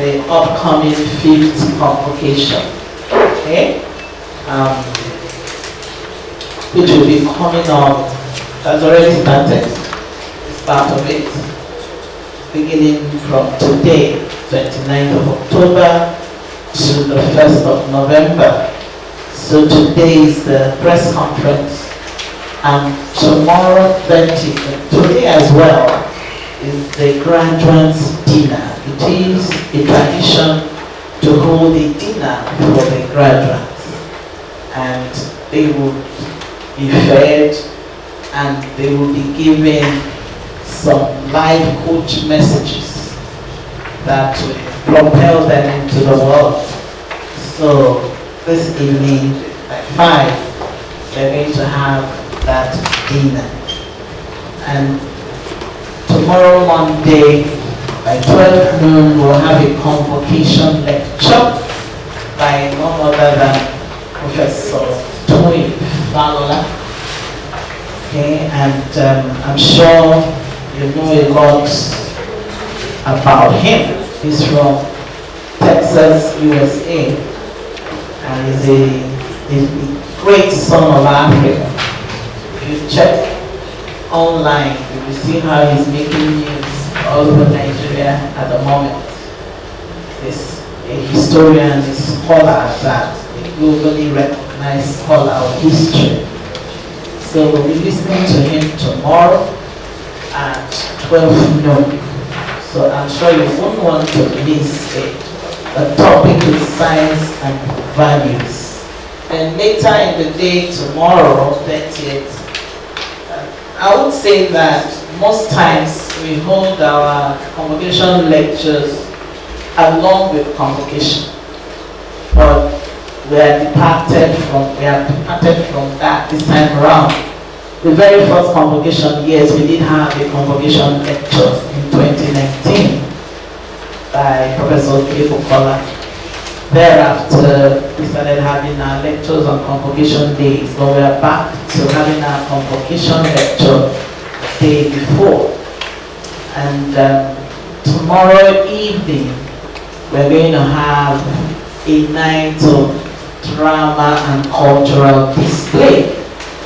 the upcoming 5th convocation, okay? Which will be coming on, has already started, part of it, beginning from today, 29th of October to the 1st of November. So today is the press conference, and tomorrow, 30th, today as well, is the graduands dinner. It is a tradition to hold a dinner for the graduates, and they will be fed and they will be given some life coach messages that will propel them into the world. So this evening at 5, they're going to have that dinner. And tomorrow, Monday, by 12 noon, we'll have a convocation lecture by none other than Professor Prof Babalola. Okay, and I'm sure you know a lot about him. He's from Texas, USA, and he's a great son of Africa. If you check online, you will see how he's making news all over Nigeria at the moment. He's a historian, a scholar, that a globally recognized scholar of history. So we'll be listening to him tomorrow at 12 noon. So I'm sure you won't want to miss it. The topic is science and values. And later in the day, tomorrow, 30th, I would say that most times we hold our convocation lectures along with convocation, but we have departed from that this time around. The very first convocation, yes, we did have a convocation lecture in 2019 by Professor Abeokuta. Thereafter, we started having our lectures on convocation days, but we are back to having our convocation lecture the day before. And tomorrow evening, we're going to have a night of drama and cultural display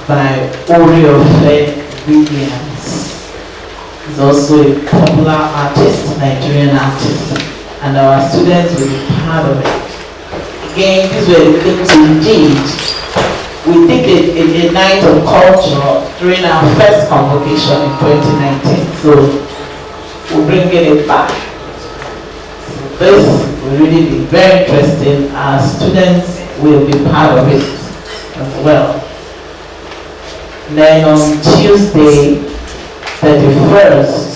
by Oriofe Williams. He's also a popular artist, Nigerian artist, and our students will be part of it. Again, these were the things we did. We did a night of culture during our first convocation in 2019, so we're bringing it back. So this will really be very interesting. Our students will be part of it as well. And then on Tuesday, 31st,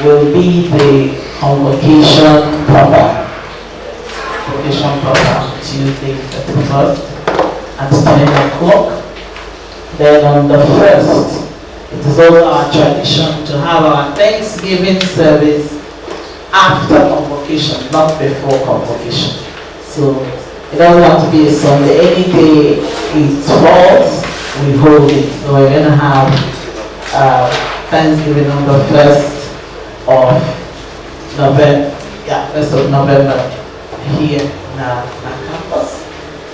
will be the convocation proper. Convocation proper, Tuesday, 31st, at 10 o'clock. Then on the 1st, it is also our tradition to have our Thanksgiving service after convocation, not before convocation. So it doesn't have to be a Sunday. Any day it falls, we hold it. So we're going to have Thanksgiving on the 1st of November. Yeah, 1st of November here in our campus.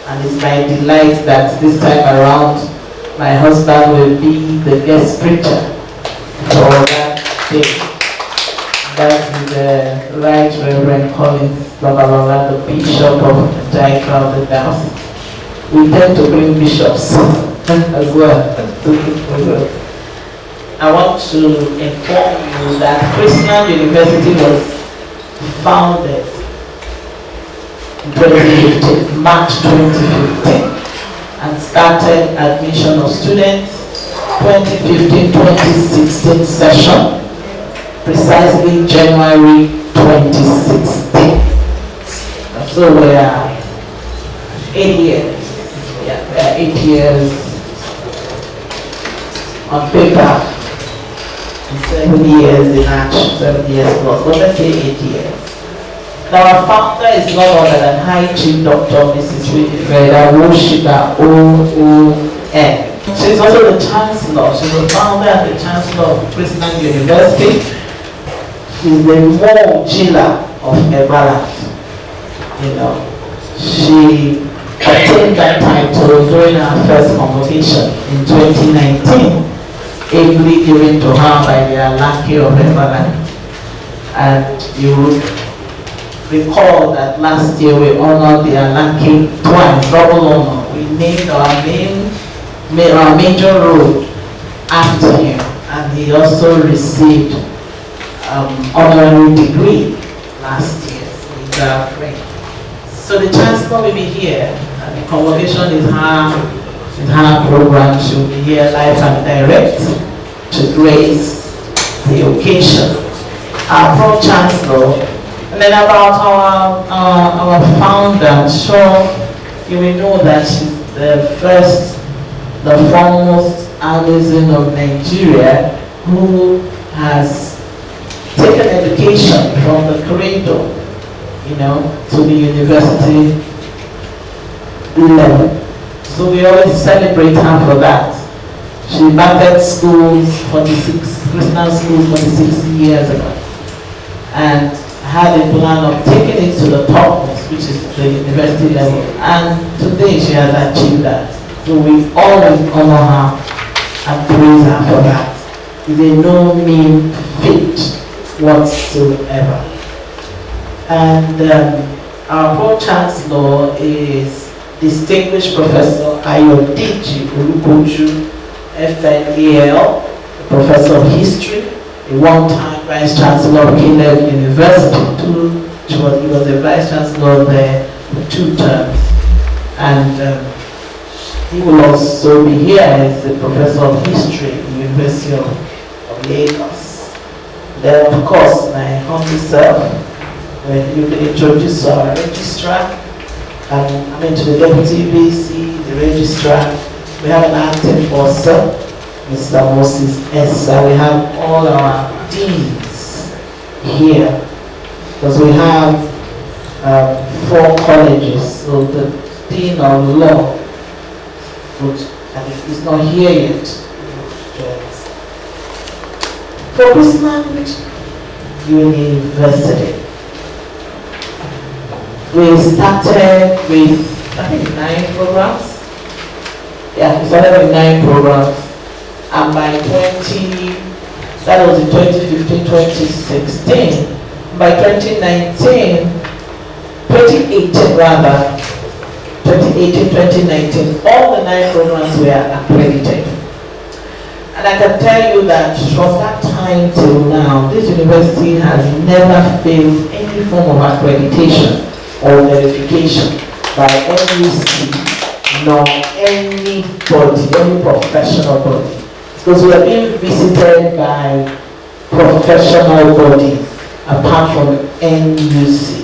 And it's my delight that this time around my husband will be the guest preacher for that day. That is the Right Reverend Prof Babalola, the Bishop of the Crowded House. We tend to bring bishops as well. I want to inform you that Chrisland University was founded in 2015, March 2015, and started admission of students 2015-2016 session, precisely January 2016. So we are 8 years. Yeah, we are 8 years on paper, and 7 years in action, 7 years plus. But let's say 8 years. Now our founder is none other than High Chief Dr. Mrs. Winifred Awoshiba OON. She's also the Chancellor. She's the founder and the Chancellor of Chrisland University. She's the Mo Jila of Ebaland. She obtained that title during her first convocation in 2019, ably given to her by the Alaki of Everland. And you would recall that last year we honored the Alaki twice, double honor. We named our major road after him, and he also received honorary degree last year. So he's our friend. So the Chancellor will be here, and the Convocation is her program. She will be here live and direct to grace the occasion. Our Prof Chancellor, and then about our founder. I'm sure you will know that she's the foremost artisan of Nigeria who has taken education from the cradle, to the university level. So we always celebrate her for that. She started schools, Chrisland schools 46 years ago, and had a plan of taking it to the topmost, which is the university level. And today she has achieved that. So we always honor her and praise her for that. It's a no mean feat whatsoever. And our Pro Chancellor is distinguished Professor Ayodiji Olukoju, FNEL, Professor of History, a one-time Vice Chancellor of Chrisland University. He was a Vice Chancellor there for 2 terms. And he will also be here as a Professor of History at the University of Lagos. Then, of course, my humble self, when you can introduce our registrar, to the Deputy VC, the registrar. We have an acting bossa, Mr. Moses Essa. We have all our deans here, because we have 4 colleges. So the Dean of Law, and he's not here yet. For Chrisland University, we started with, I think, 9 programs. Yeah, we started with 9 programs. And by that was in 2015, 2016. By 2018 rather, 2018, 2019, all the 9 programs were accredited. And I can tell you that from that time till now, this university has never failed any form of accreditation or verification by NUC, nor anybody, any professional body. Because we are being visited by professional bodies apart from NUC.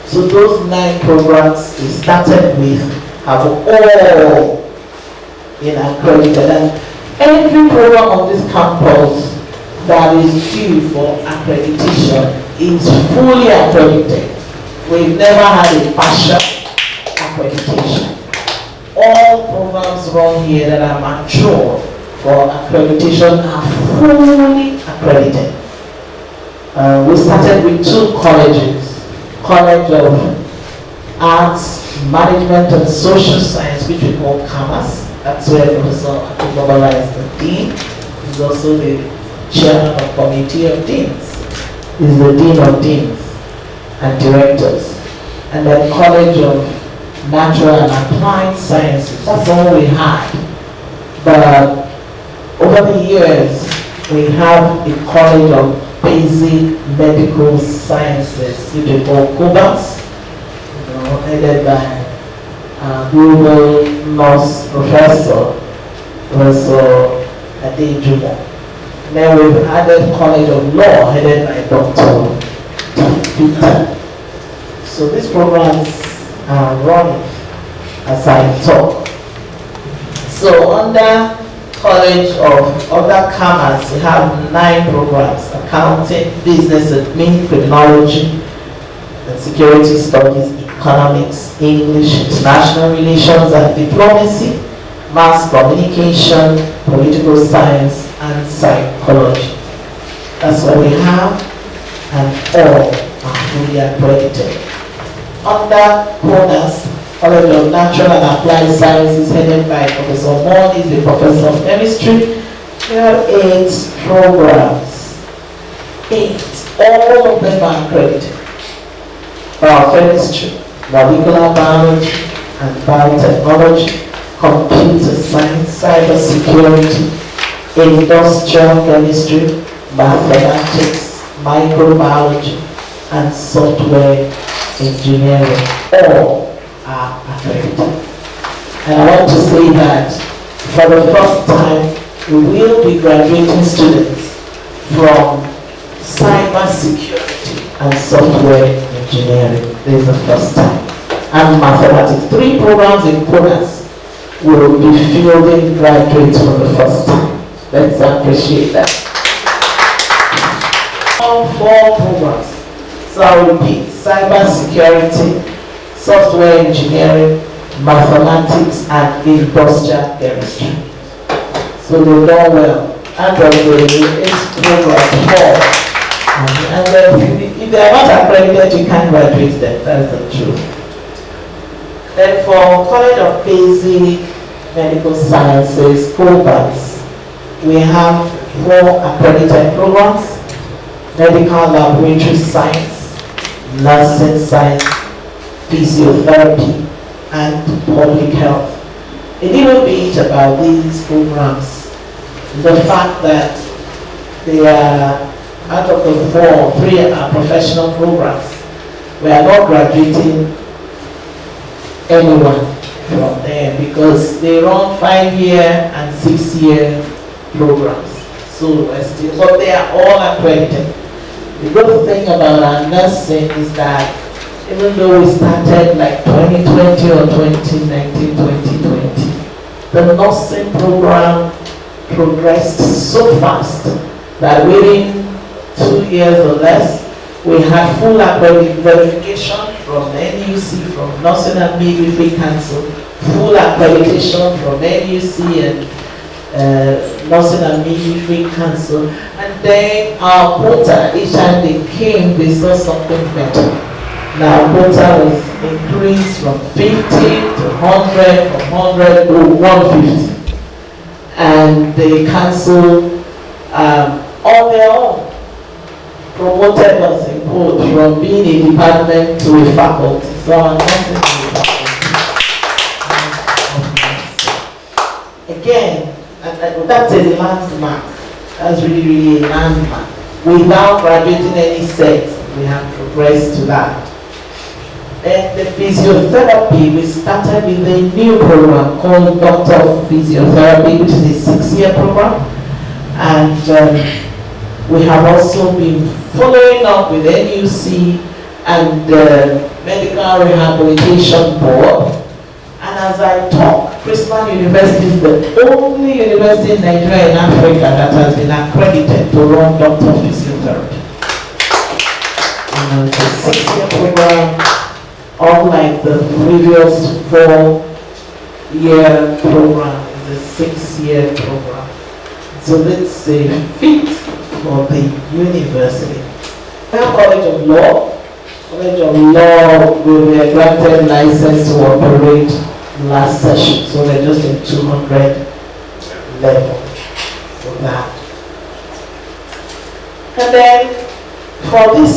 So those 9 programs we started with have all been accredited. And every program on this campus that is due for accreditation is fully accredited. We've never had a partial accreditation. All programs run here that are mature for accreditation are fully accredited. We started with 2 colleges. College of Arts, Management and Social Science, which we call CAMAS. That's where Prof Babalola is the Dean. He's also the Chairman of Committee of Deans. He's the Dean of Deans and Directors. And then College of Natural and Applied Sciences. That's all we had. But over the years, we have a College of Basic Medical Sciences, which we call COBAS, headed by Global Nurse Professor Adejumo. Then we've added College of Law, headed by Dr. Peter. So these programs are running as I talk. So under College of other CAMAS, we have 9 programs: accounting, business admin, criminology, and security studies, economics, English, international relations and diplomacy, mass communication, political science, and psychology. That's what we have, and all are fully accredited. Under CONAS, College of Natural and Applied Sciences, headed by Professor Mon, is a professor of chemistry. We have 8 programs. 8. All of them are accredited. Biochemistry, molecular biology and biotechnology, computer science, cybersecurity, industrial chemistry, mathematics, microbiology, and software engineering. All are accredited. And I want to say that for the first time, we will be graduating students from cybersecurity and software engineering. This is the first time. And mathematics. 3 programs in CONAS will be fielding graduates for the first time. Let's appreciate that. All 4 programs. So I'll repeat: cybersecurity, software engineering, mathematics, and industrial chemistry. So they've done well. And the 8 programs, 4. And if they are not accredited, you can't graduate them. That's the truth. Then for College of Basic Medical Sciences, COBAS, we have 4 accredited programs: medical laboratory science, nursing science, physiotherapy, and public health. A little bit about these programs: the fact that they are, out of the 4, 3 are professional programs. We are not graduating anyone from there because they run 5-year and 6-year programs. So but they are all accredited. The good thing about our nursing is that even though we started like 2020 or 2019, 2020, the nursing program progressed so fast that within 2 years or less, we have full accredited verification from NUC, from Nursing and Midwifery Council, full accreditation from NUC and Nursing and Midwifery Council, and then our quota, each time they came, they saw something better. Now quota was increased from 50 to 100, from 100 to 150, and the council on their own promoted us in quote from being a department to a faculty. So I'm nothing to the faculty. Again, that's a landmark. That's really a landmark. Without graduating any set, we have progressed to that. And the physiotherapy, we started with a new program called Doctor of Physiotherapy, which is a 6-year program. And we have also been following up with NUC and the Medical Rehabilitation Board. And as I talk, Chrisland University is the only university in Nigeria and Africa that has been accredited to run Doctor of Physiotherapy. And it's a 6-year program, unlike the previous 4-year program, it's a 6-year program. So that's a feat for the university. We have College of Law. College of Law will be granted license to operate last session, so they're just in 200 level for that. And then for this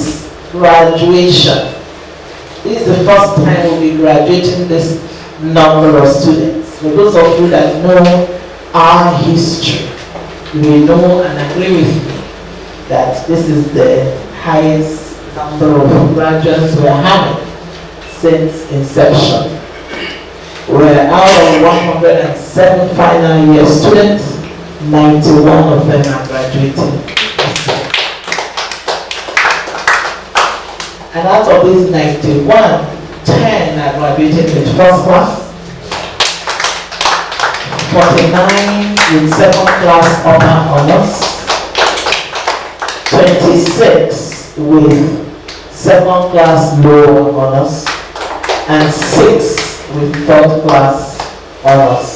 graduation, this is the first time we'll be graduating this number of students. For those of you that know our history, you may know and agree with me that this is the highest number of graduates we are having since inception. We're out of 107 final year students, 91 of them are graduating. And out of these 91, 10 are graduating with first class, 49 with second class honor honors, 26 with second class lower honors, and 6 with third class honors.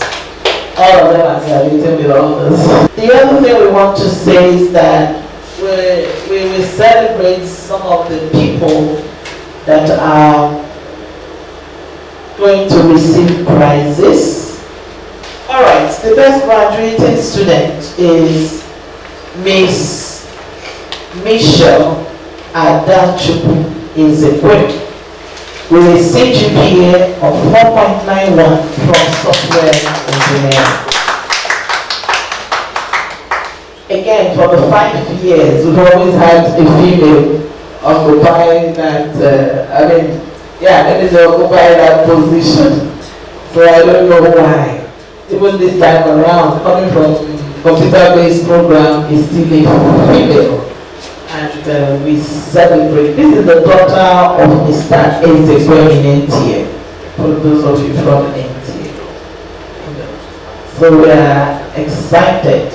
All of them are graduating with honors. The other thing we want to say is that we will celebrate some of the people that are going to receive prizes. Alright, the best graduating student is Miss Michelle Adachubu Ezekwe with a CGPA of 4.91 from software engineering. Again, for the 5 years, we've always had a female occupying that, let me say occupy that position. So I don't know why. Even this time around, coming from computer-based program, is still a female. And we celebrate. This is the daughter of Mr. Ezekwe in NTA. For those of you from NTA. So we are excited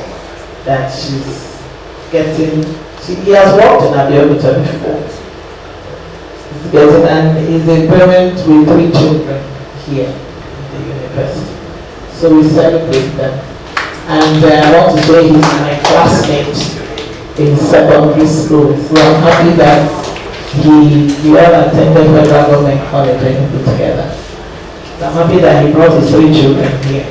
that she's getting, he has worked in Abeokuta before. He's getting, and is a parent with 3 children here in the university. So we celebrate them. And I want to say he's my classmate in secondary school. So I'm happy that he all attended Federal Government College and put together. So I'm happy that he brought his 3 children here.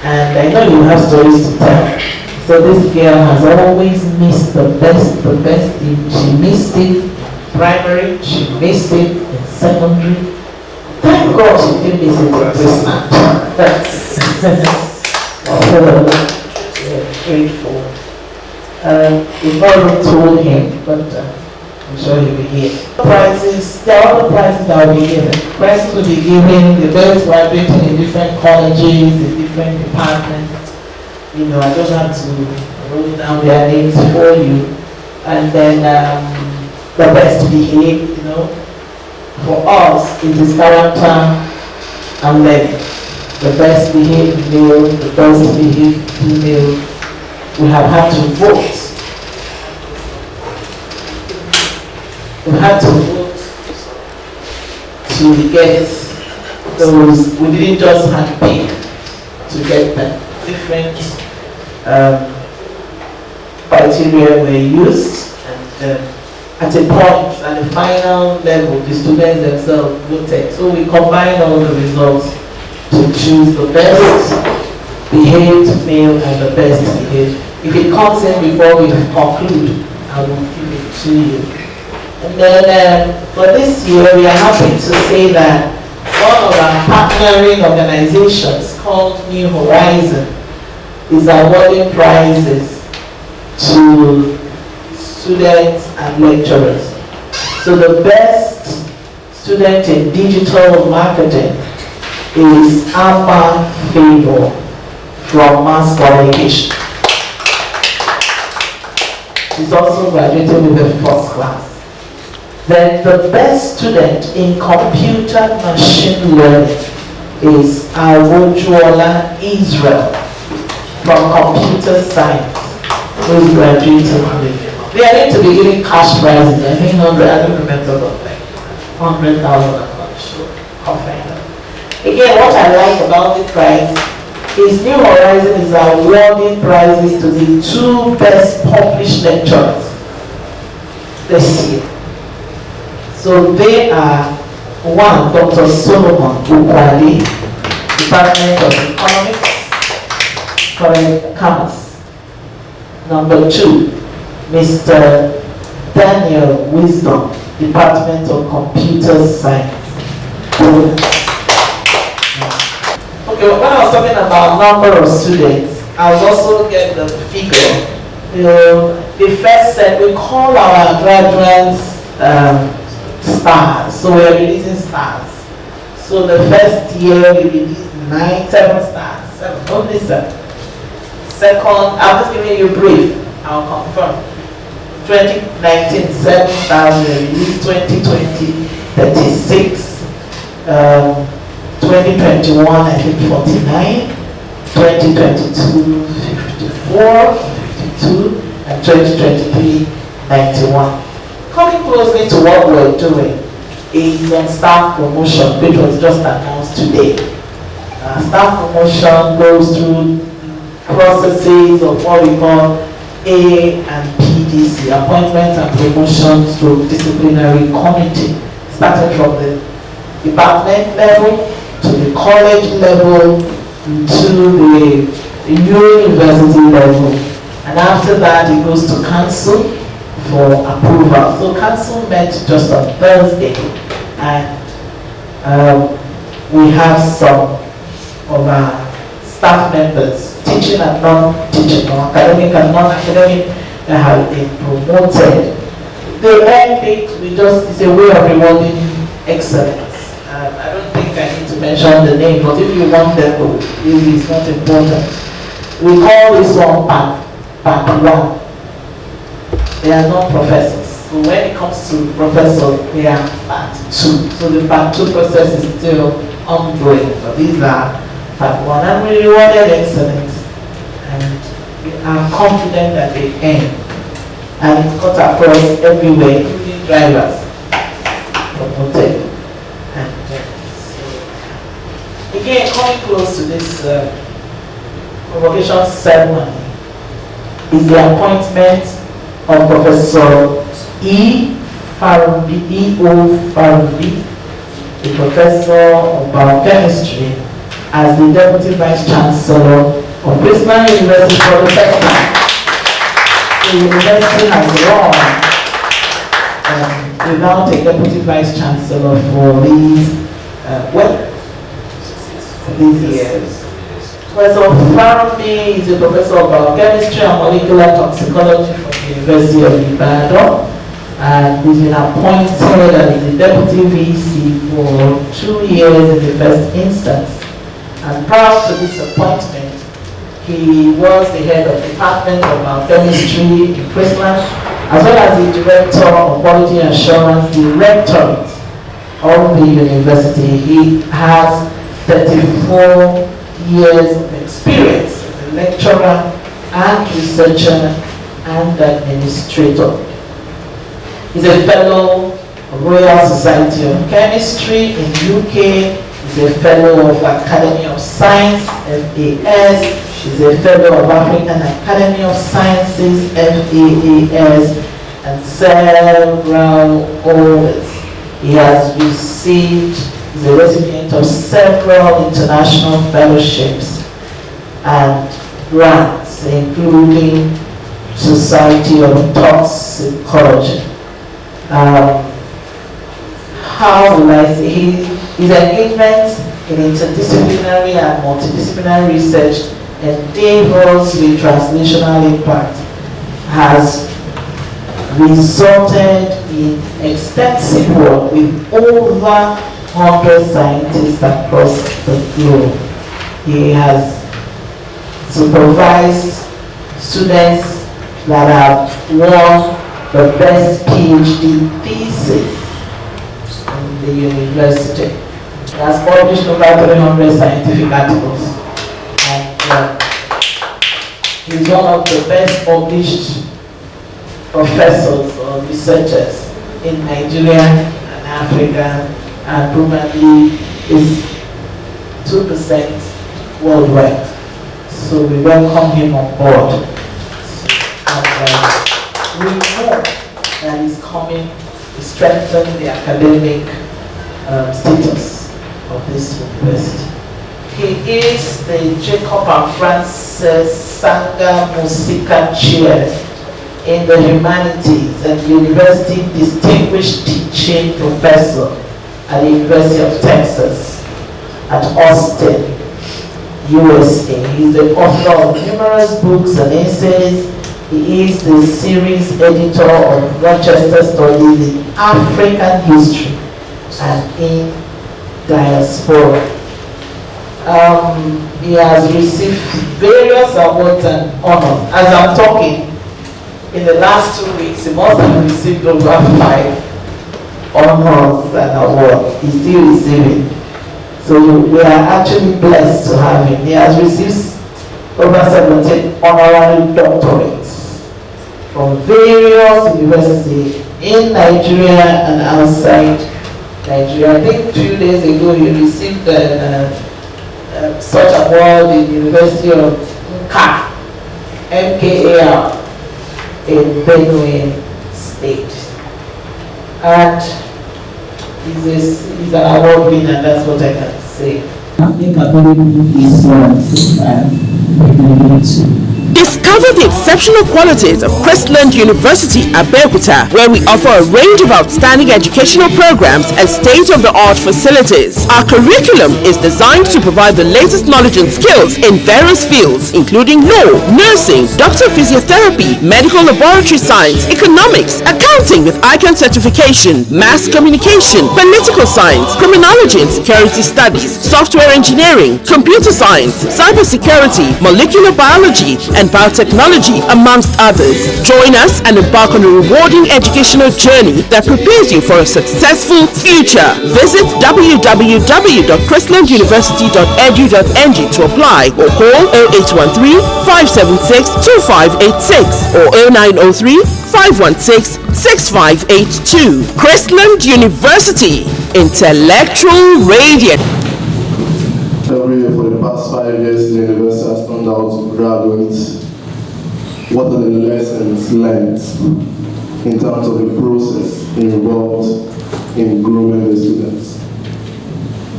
And I know you have stories to tell. So this girl has always missed the best. She missed it in primary, she missed it in secondary. Thank God she didn't miss it in Chrisland. That's grateful. We've already told him, but I'm sure he'll be here. Prizes, there are other prizes that will be given. Prizes will be given, the best graduating in different colleges, in different departments. You know, I don't have to roll down their names for you. And then the best behaved, you know. For us, it is character and learning. The best behaved male, the best behaved female. We have had to vote. We had to vote to get those. We didn't just handpick to get them. Different criteria were used, and at a point, at the final level, the students themselves voted. So we combined all the results to choose the best behaved male and the best behaved. If it comes in before we conclude, I will give it to you. And then for this year, we are happy to say that one of our partnering organizations called New Horizon is awarding prizes to students and lecturers. So the best student in digital marketing is Amma Favor from Mass Communication. She's also graduated with a first class. Then the best student in computer machine learning is Awojuola Israel from computer science, who is graduating. They are going to be giving cash prizes. I think 100, I don't remember, but like 100,000, I'm not sure. I'll find out. Again, what I like about the prize is New Horizon is awarding prizes to the 2 best published lecturers this year. So they are, 1, Dr. Solomon Ukwali, Department of Economics, Current Commerce. Number 2, Mr. Daniel Wisdom, Department of Computer Science. Okay, when I was talking about number of students, I was also getting the figure. You know, the first set, we call our graduates stars. So we are releasing stars. So the first year we released 7 stars. Only 7. Second, I'm just giving you a brief. I'll confirm. 2019, 7 stars were released. 2020, 36. 2021, I think 49. 2022, 54, 52, and 2023, 91. Coming closely to what we're doing is on staff promotion, which was just announced today. Staff promotion goes through processes of what we call A and PDC, appointment and promotions through disciplinary committee, starting from the department level, to the college level to the university level, and after that it goes to council for approval. So council met just on Thursday, and we have some of our staff members, teaching and non-teaching, or academic and non-academic, that have been promoted. The end date, it's a way of rewarding excellence. I don't think I need to mention the name, but if you want them to, it's not important. We call this one part 1. They are not professors. So when it comes to professors, they are part 2. So the part 2 process is still ongoing. But these are part 1. And we rewarded excellence. And we are confident that they end. And it cut across everywhere, including drivers, promoted. And again, coming close to this convocation ceremony is the appointment of Professor E. O. Farumbi, the Professor of Biochemistry, as the Deputy Vice Chancellor of Chrisland University for the first time. The university has run without a Deputy Vice Chancellor for these years. Professor Farumbi is a Professor of Biochemistry and Molecular Toxicology from the University of Ibadan, and he's been appointed as the Deputy VC for 2 years in the first instance. And prior to this appointment, he was the head of the Department of Biochemistry in Chrisland, as well as the Director of Quality Assurance, Directorate of the university. He has 34 years of experience as a lecturer and researcher and administrator. He's a fellow of Royal Society of Chemistry in UK. He's a fellow of Academy of Science, FAS. She's a fellow of African Academy of Sciences, FAAS, and several others. He has received, he's a recipient of several international fellowships and grants, including Society of Toxicology. How will I say, his engagement in interdisciplinary and multidisciplinary research endeavors with translational impact has resulted in extensive work with over 100 scientists across the globe. He has supervised students that have won the best PhD thesis in the university. He has published over 300 scientific articles. And he's one of the best published professors or researchers in Nigeria and Africa, and probably is 2% worldwide. So we welcome him on board. And we know that he's coming to strengthen the academic status of this university. He is the Jacob and Francis Sanga Musika Chair in the Humanities and University Distinguished Teaching Professor at the University of Texas at Austin, USA. He's the author of numerous books and essays. He is the series editor of Rochester Studies in African History and in Diaspora. He has received various awards and honors. As I'm talking, in the last 2 weeks, he must have received over 5 honors and awards. He's still receiving. So we are actually blessed to have him. He has received over 17 honorary doctorates from various universities in Nigeria and outside Nigeria. I think 2 days ago he received such award in the University of MKAR in Benue State. And He's an award winner, that's what I can say. I think available is Discover the exceptional qualities of Chrisland University Abeokuta, where we offer a range of outstanding educational programs and state-of-the-art facilities. Our curriculum is designed to provide the latest knowledge and skills in various fields, including law, nursing, doctor of physiotherapy, medical laboratory science, economics, accounting with ICANN certification, mass communication, political science, criminology and security studies, software engineering, computer science, cybersecurity, molecular biology, and biotechnology, amongst others. Join us and embark on a rewarding educational journey that prepares you for a successful future. Visit www.chrislanduniversity.edu.ng to apply or call 0813-576-2586 or 0903-516-6582. Chrisland University, intellectual radiant. Every year for the past 5 years, the university has turned out graduates. What are the lessons learned in terms of the process involved in grooming the students?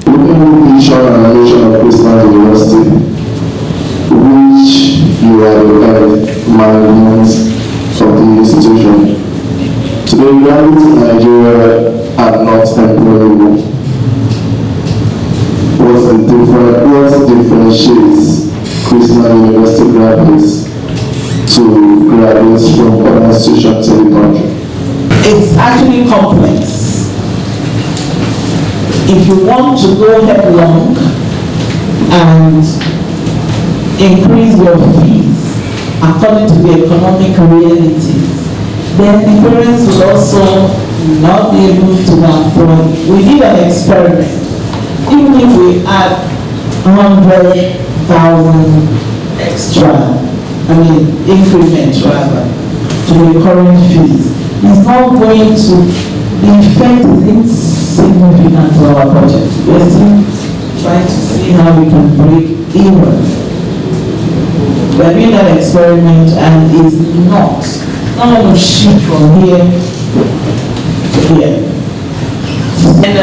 Looking at the vision and mission of Chrisland University, which you are the management of the institution, today graduates in Nigeria are not employable. What differentiates Chrisland University graduates to graduates from other institutions in the country? It's actually complex. If you want to go headlong and increase your fees according to the economic realities, then the parents will also not be able to afford. We did an experiment. Even if we add 100,000 extra, increment rather, to the current fees, it's not going to, the effect is insignificant to our budget. We're still trying to see how we can break even. We're doing that experiment and it's not going to shift from here to here. And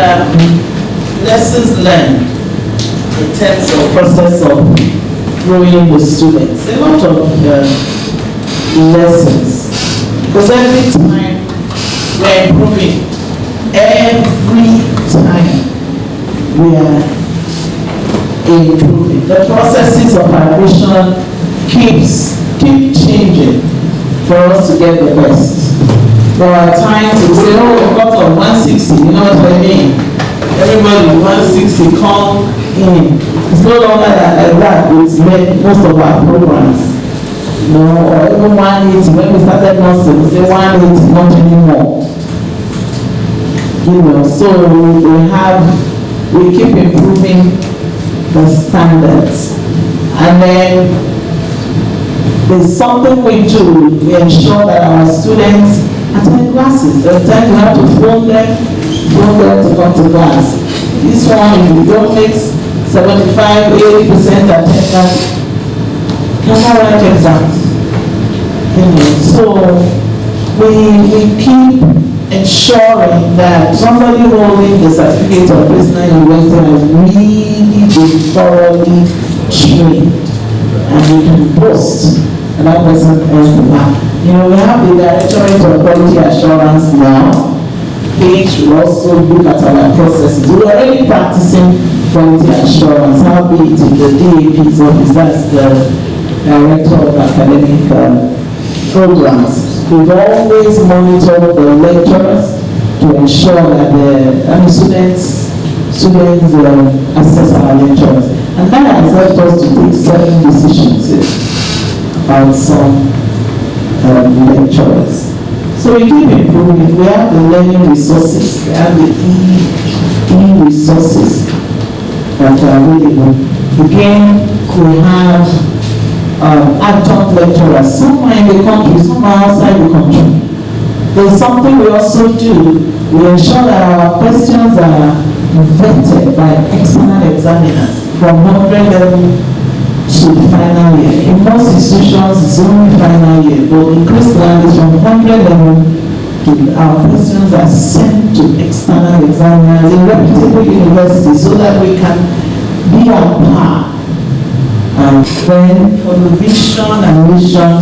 lessons learned in terms of process of growing the students. A lot of lessons. Because every time we're improving, every time we are improving. The processes of admission keep changing for us to get the best. There are times we say, oh, we got on 160, you know what I mean? Everybody 160 come in. It's no longer like that with most of our programs. No, or even 180. When we started nursing, we say 180, not anymore. So we keep improving the standards. And then there's something we do. We ensure that our students attend classes. There's time we have to phone them to come to class. This one, if you don't make 75-80% attendance, cannot write exams. So we keep ensuring that somebody holding the certificate of Chrisland University has really been thoroughly trained, and we can boast that that person earns the mark. We have the Directorate of Quality Assurance now, which will also look at our processes. We're already practicing quality assurance, how be it in the DAP's office, that's the Director of Academic Programs. We've always monitored the lecturers to ensure that the students assess our lecturers. And that has helped us to take certain decisions about some lecturers. So we keep improving. We have the learning resources, we have the e-resources that are available. Again, we have adjunct lecturers, some are in the country, some are outside the country. There's something we also do. We ensure that our questions are vetted by external examiners from 100 level to final year. In most institutions, it's only final year, but in Chrisland, it's from 100 level to Our questions are sent to external examiners in reputable universities so that we can be on par. And then for the vision and mission,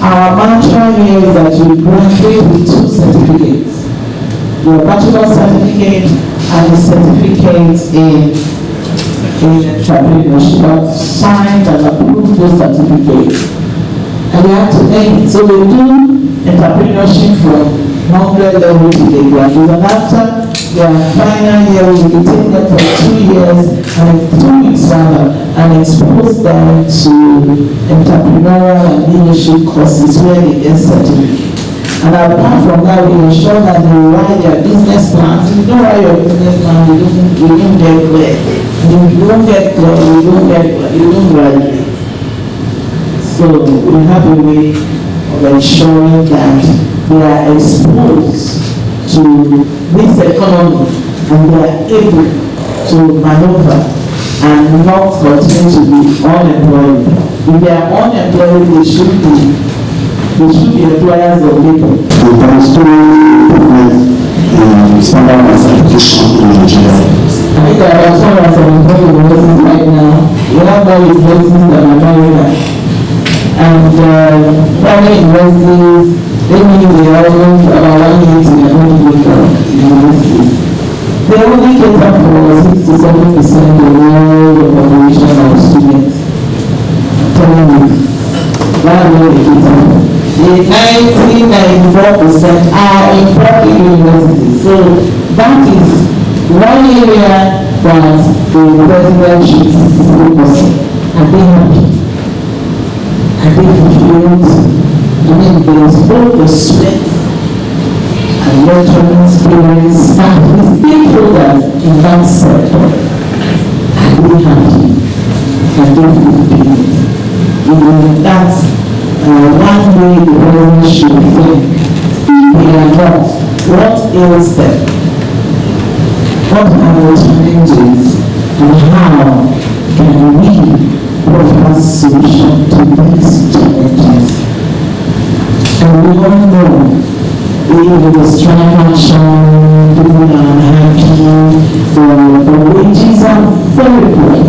our mantra here is that you graduate with 2 certificates. Your bachelor certificate and the certificate in entrepreneurship. I've signed and approved those certificates. And we have to make it. So we do entrepreneurship from 100 level to the graduate. And after their final year, we will take them for 2 years and 2 weeks rather, and expose them to entrepreneurial and leadership courses where they get certificates. And apart from that, we ensure that they write their business plans. If you don't write your business plan, you don't get clear. If you don't get clear, you don't graduate. So we have a way of ensuring that they are exposed to this economy and they are able to maneuver and not continue to be unemployed. If they are unemployed, they should be employers of people. There is no standard certification in Nigeria. I think there are some universities right now. We have more universities than America. And private universities, they mean they are almost about 1 year to their own universities. They only cater for 6 to 7% of all the population of students. I'm telling you, that's what they cater for. The 90-94% are in public universities. So that is one area that the president should focus on. And they happy. And they fulfilled. I mean, there is both the sweat and lecturing experience and the stakeholders in that sector. And they happy. And they fulfilled. That's one way the president should think. They are not. What ails them? What are the challenges? And how can we provide solution to these challenges? And we all know, even with the strike action, people are unhappy, the wages are very poor.